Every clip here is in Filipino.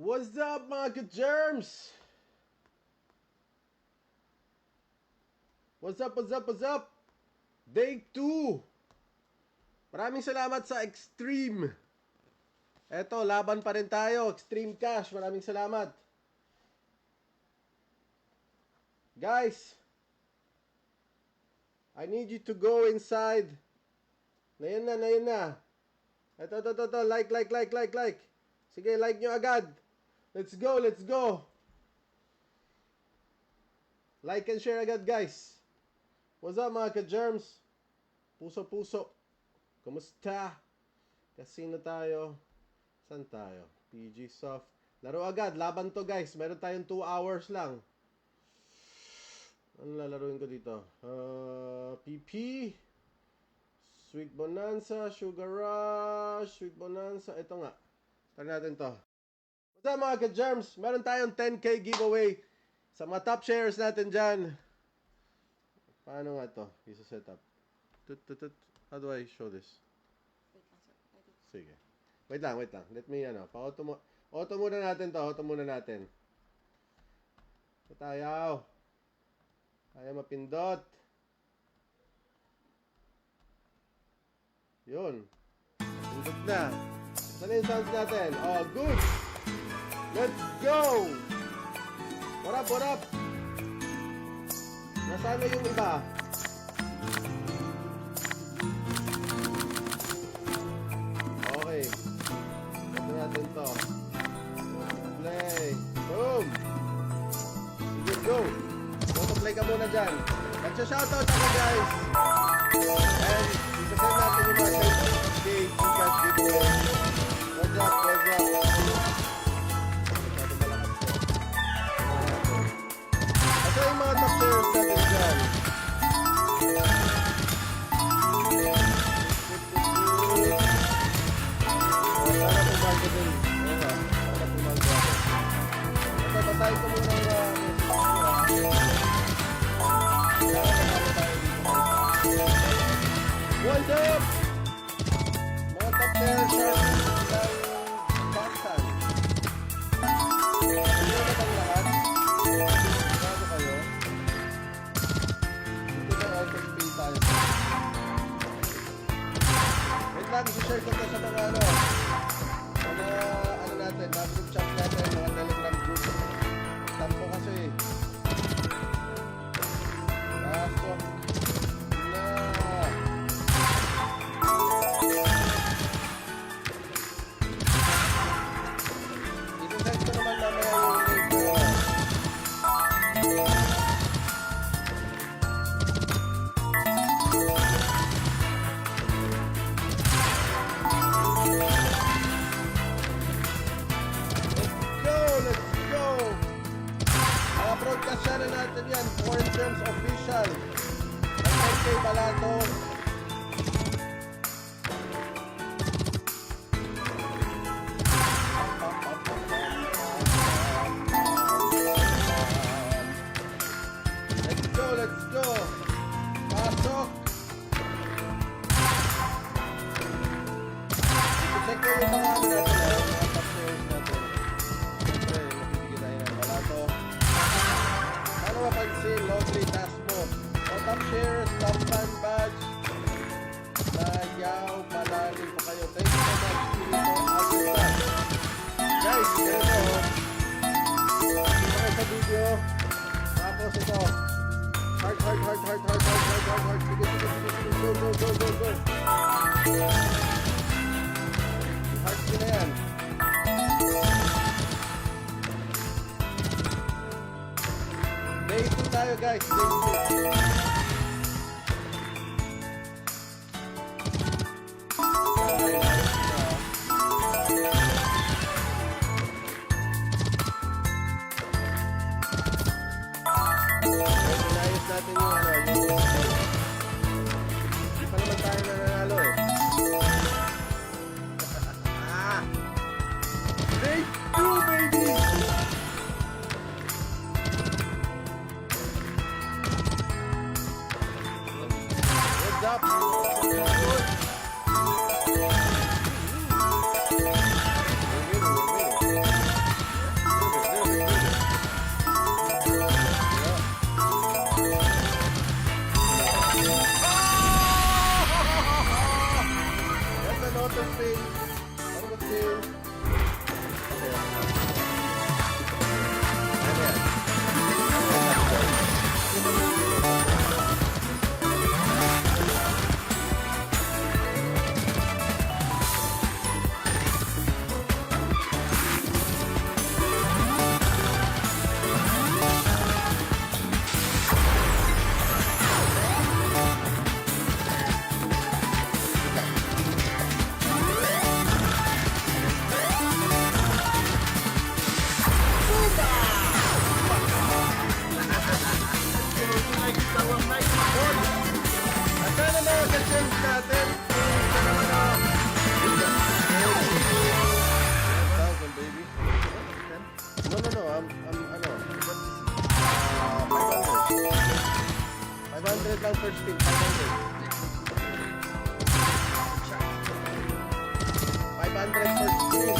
What's up mga ka-germs? What's up, what's up, what's up? Day 2. Maraming salamat sa Extreme. Eto, laban pa rin tayo. Extreme Cash, maraming salamat. Guys, I need you to go inside. Nayan na. Ito. Like. Sige, like nyo agad. Let's go. Like and share agad, guys. What's up, mga ka-germs? Puso. Kumusta? Casino tayo. Saan tayo? PG Soft. Laro agad. Laban to, guys. Meron tayong 2 hours lang. Ano lalaruin ko dito? PP. Sweet Bonanza. Sugar Rush. Sweet Bonanza. Ito nga. Tara natin to. What's up, mga ka-germs? Meron tayong 10K giveaway sa mga top shares natin dyan. Paano nga to? Isa setup. How do I show this? Wait lang, sir. Sige. Wait lang. Let me, auto muna natin to. Tayo mapindot. Yun. Pindot na. Saan yung sounds natin? Oh, good. Let's go! What up? Nasaan na yung iba? Okay. Ito natin to. Play. Boom! Sige, go! Auto-play ka muna dyan. Nagsha-shoutout ako, guys. And isasend natin yung mga Gcash giveaway. What's up? Ito yung mga top shares natin dyan. Para pumaldo din. Para pumaldo. Ito, basahin ko muna yung what's up? Mga top shares natin ng Boston. Hindi na bang lahat? Bago kayo? Hindi na auto-pay tayo. Wait lang, isi-share ko to sa mga natin, mga group chat natin, mga Telegram group. Tampo kasi. Pasok na. I-send ko naman mamaya yung link ko. Let's go! Mga broadcast channel natin yan, Foreign Germs Official. Ang 10K balato. Let's go! Pasok! I-check ko yung mga natin, mga top shares natin. Siyempre, mapibigyan tayo ng balato. Ano mapansin, lovely task mo. O top shares, top fan badge. Nagyaw, palalim po kayo. Thank you so much, Pilito Agustan. Guys, ito. Ito kayo sa video. Tapos ito. Heart. Sige. Go. Heart ko na yan. Day 2 tayo, guys. Day 2. Inayos natin yung hindi pa naman tayo nananalo eh. Day 2, baby! What's up? spin. One more spin. Okay. Ano yan? Sana na ka-chance natin. Baby. No. I'm ano? 500. 500 lang first spin. 500. 500 first spin.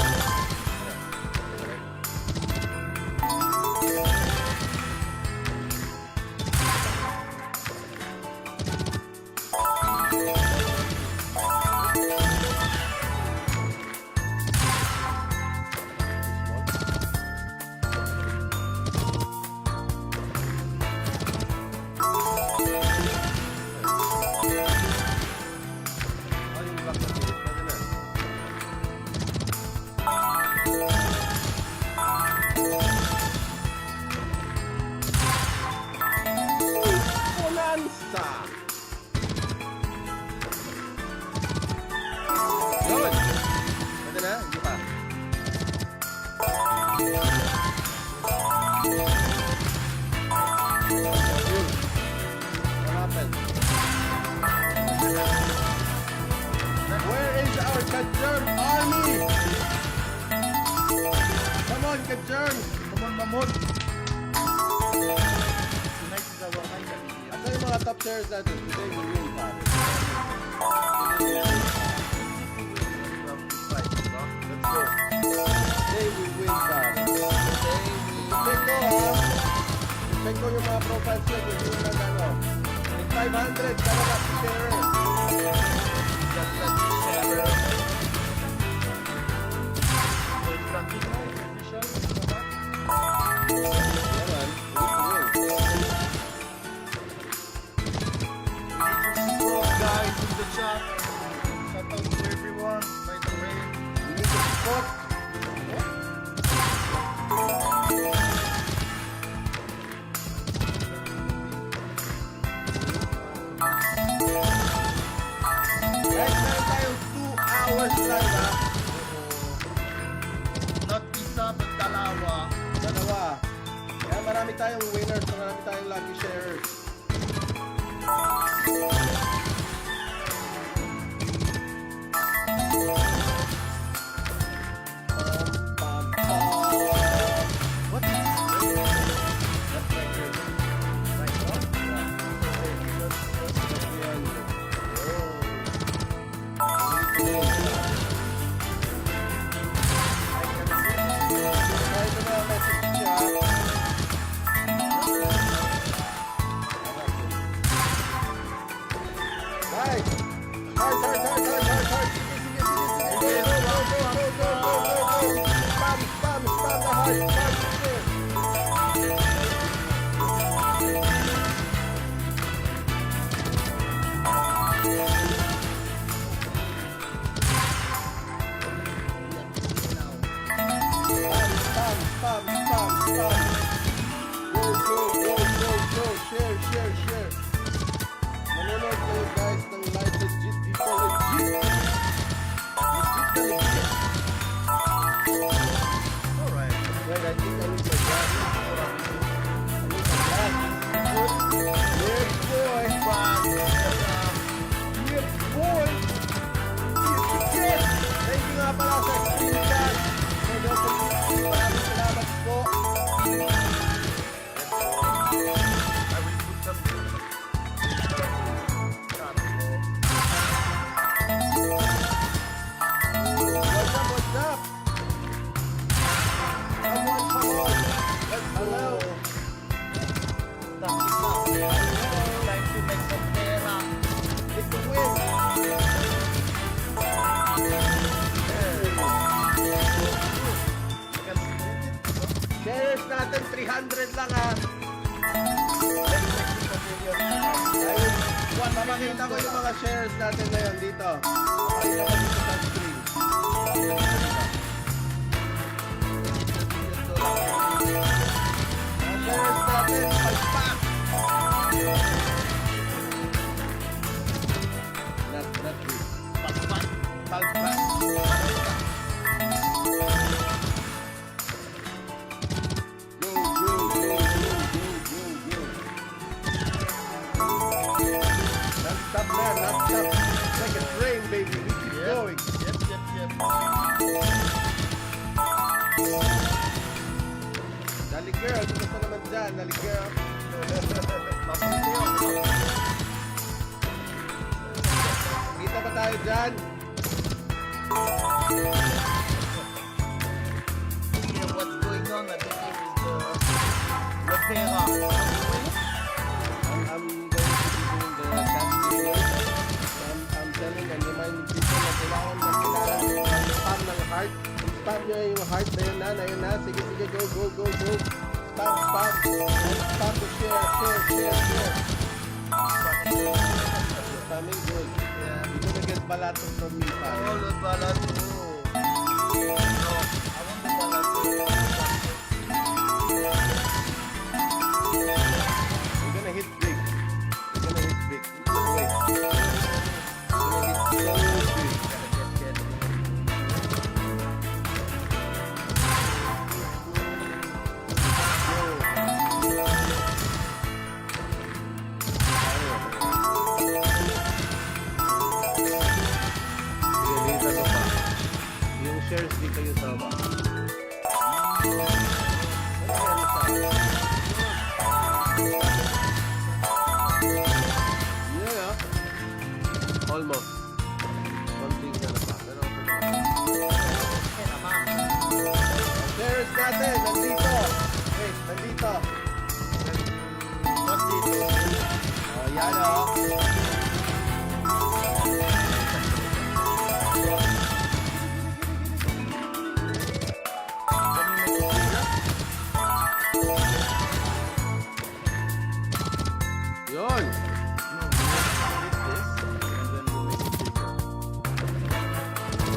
Bonanza! Yun! Pwede na? Hindi pa. Yun. What happened? Where is our Kajern army? Come on, Kajern! Mamon. Tonight is our night. Asa yung mga top shares natin? Today we win, pare. Let's go. Today we win, pare. Check ko, ha? Check ko yung mga profiles nyo. Kung yun lang, ano. 500, kaya na share. Guys in the chat. Shout out to everyone. By the way, We need to support. Guys, meron tayong 2 hours lang, ha? not isa but dalawa. Dalawa. Kaya marami tayong winners, marami tayong lucky sharers. What is That's my turn. Kahit na message siya. Guys! Hard! Sige. Go! Spam na hard! Sige. Spam. Go. Share. Manonood kayo guys ng live legit people legit. 100 lang ha. Ayun, papakita ko yung mga shares natin ngayon dito. Papakita ko dito sa screen. Mga shares natin, palpak! Not this. Palpak. Palpak. Stop there, not stop. It's like a train, baby. We keep going. Yep. Dali girl, kumusta naman dyan? Dali girl. Kita ba tayo dyan? Yeah, what's going on? I think here is the Pera. I'm going to be doing the casting. I'm telling and reminding people na kailangan spam ng heart. Spam nyo yung heart na yun na. Sige, go. Spam. Spam to share. Spamming good. Yeah. You're gonna get balato from me, pa. Oh, the Balato. No, I want the Balato. You're gonna hit big. Wait. You're gonna hit so big. Get. Yung shares di kayo sama. Yeah. Almost. Konting na pa. Pero Okay naman. shares natin. Nandito. Wait, nandito. What's dito? Oh, yan oh. Yun.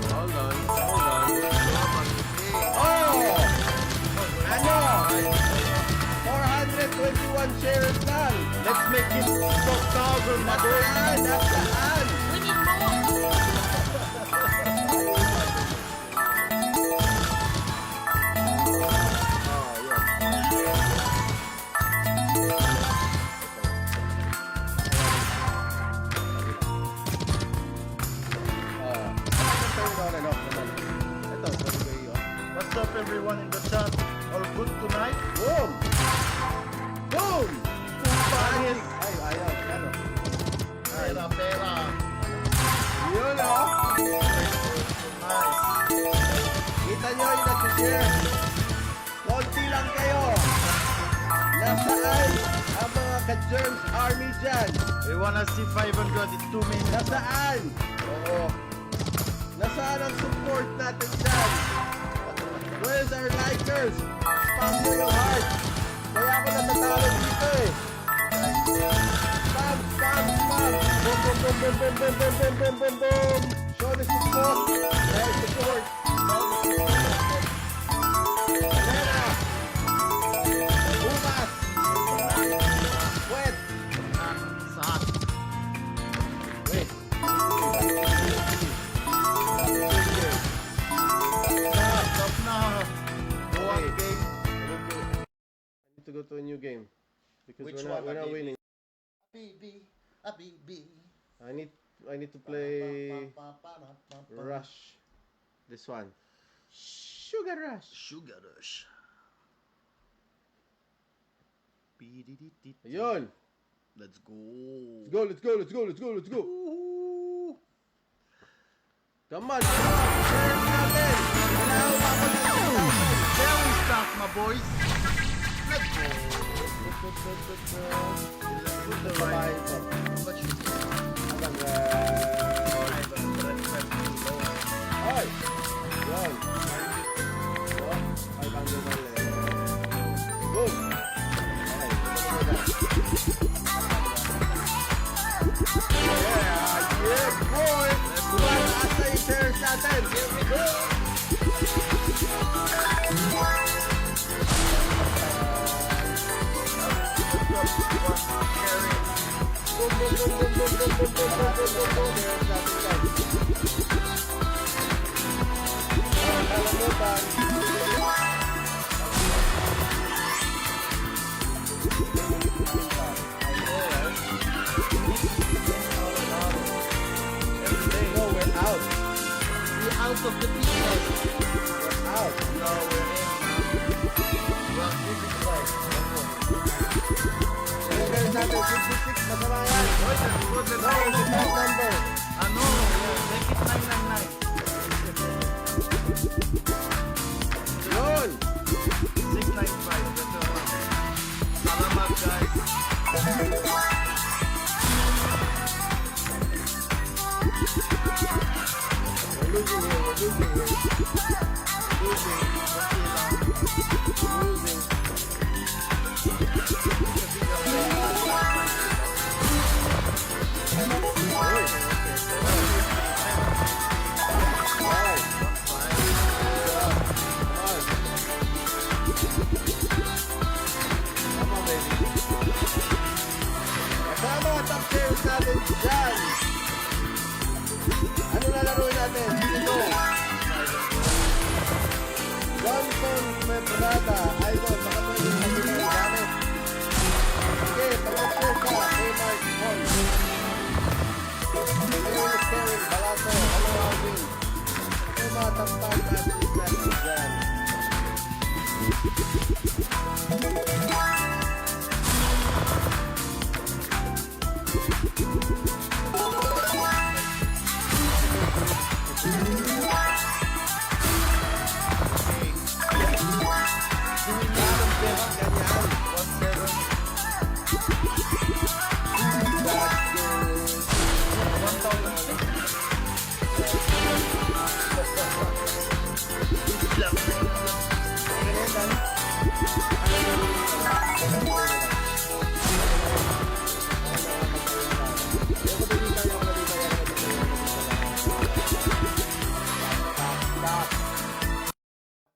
Hold on. Oh! Ano? 421 shares lang. Let's make it 4,000, my boy. Nasaan? We need more. What's up, everyone in the chat? All good tonight? Boom! Boom! Panis. Ay, ayaw. Ano? Pera. Yun oh! Nice. Kita nyo yung nag-share. Konti lang kayo. Nasaan ang mga ka-germs army dyan? We wanna see 500 in 2 minutes. Nasaan? Oo. Nasaan ang support natin dyan? Where's our likers? Spam nyo yung heart. Kaya ako natatalo dito eh. Spam. Boom. Show the support. There's support. Pera. Bukas. Wet. Saan? Wait. Stop na. Go on, Okay. game. I need to go to a new game because Which we're not one, winning. Habibi. I need to play Rush. This one. Sugar Rush. Sugar Rush. Ayun. Let's go. Let's go. Ooh. Come on. Share natin. Kailangan ako dito. There we start, my boys. Let's go. Put the right ito. What you say? Abang, ay. Yun. Oh, 500 na lang. Good. Out of the business. Out. No, we're in. We're keeping right. Meron natin 66, masama yan. Wait, good No, it's a bad number. Ano? Make it 999. Yun. 695. That's a lot. Salamat, guys. We're losing here, we're losing here. Losing. Losing. Kasama ang top players natin dyan. Ano lalaroin natin? Ito. Johnson Membrada. Idol. Baka pwede natin ang gamit. Okay, pag-upstairs ka. Kmart Mall. Kevin Kevin Balato. Hello, Alvin. Ito yung mga top natin dyan.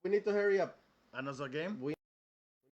We need to hurry up. Ano sa game?